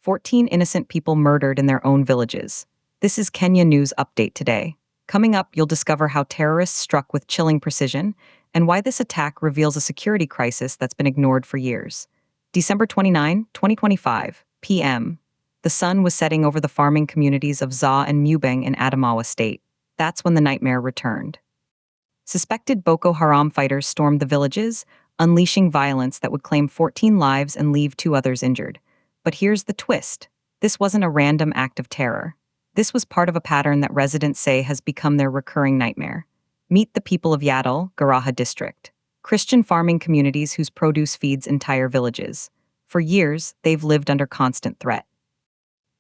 14 innocent people murdered in their own villages. This is Kenya News Update today. Coming up, you'll discover how terrorists struck with chilling precision and why this attack reveals a security crisis that's been ignored for years. December 29, 2025, p.m. The sun was setting over the farming communities of Za and Mubeng in Adamawa state. That's when the nightmare returned. Suspected Boko Haram fighters stormed the villages, unleashing violence that would claim 14 lives and leave 2 others injured. But here's the twist. This wasn't a random act of terror. This was part of a pattern that residents say has become their recurring nightmare. Meet the people of Yaddle, Garaha district. Christian farming communities whose produce feeds entire villages. For years, they've lived under constant threat.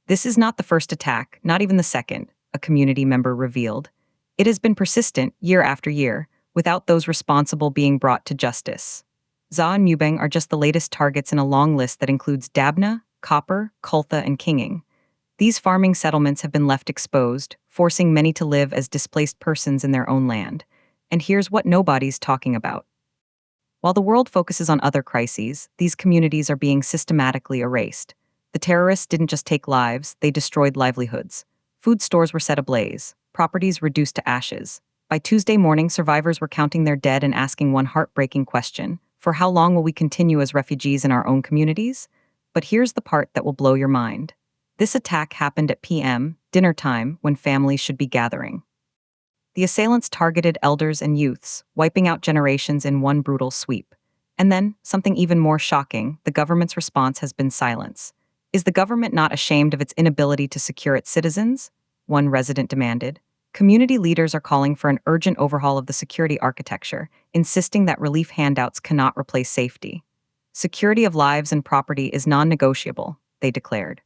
This is not the first attack, not even the second, a community member revealed. It has been persistent year after year, without those responsible being brought to justice. Za and Mubeng are just the latest targets in a long list that includes Dabna, Copper, Kultha, and Kinging. These farming settlements have been left exposed, forcing many to live as displaced persons in their own land. And here's what nobody's talking about. While the world focuses on other crises, these communities are being systematically erased. The terrorists didn't just take lives, they destroyed livelihoods. Food stores were set ablaze, properties reduced to ashes. By Tuesday morning, survivors were counting their dead and asking one heartbreaking question: for how long will we continue as refugees in our own communities? But here's the part that will blow your mind. This attack happened at p.m., dinner time, when families should be gathering. The assailants targeted elders and youths, wiping out generations in one brutal sweep. And then, something even more shocking, the government's response has been silence. Is the government not ashamed of its inability to secure its citizens? One resident demanded. Community leaders are calling for an urgent overhaul of the security architecture, insisting that relief handouts cannot replace safety. Security of lives and property is non-negotiable, they declared.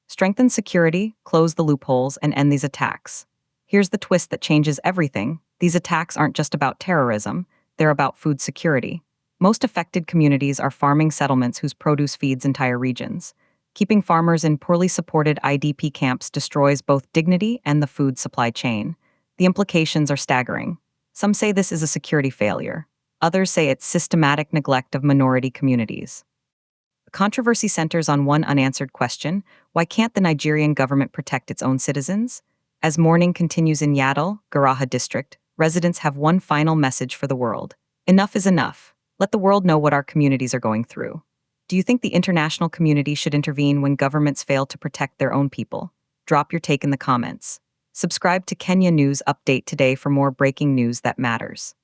Strengthen security, close the loopholes, and end these attacks. Here's the twist that changes everything. These attacks aren't just about terrorism, they're about food security. Most affected communities are farming settlements whose produce feeds entire regions. Keeping farmers in poorly supported IDP camps destroys both dignity and the food supply chain. The implications are staggering. Some say this is a security failure. Others say it's systematic neglect of minority communities. The controversy centers on one unanswered question: why can't the Nigerian government protect its own citizens? As mourning continues in Yaddle, Garaha district, residents have one final message for the world. Enough is enough. Let the world know what our communities are going through. Do you think the international community should intervene when governments fail to protect their own people? Drop your take in the comments. Subscribe to Kenya News Update today for more breaking news that matters.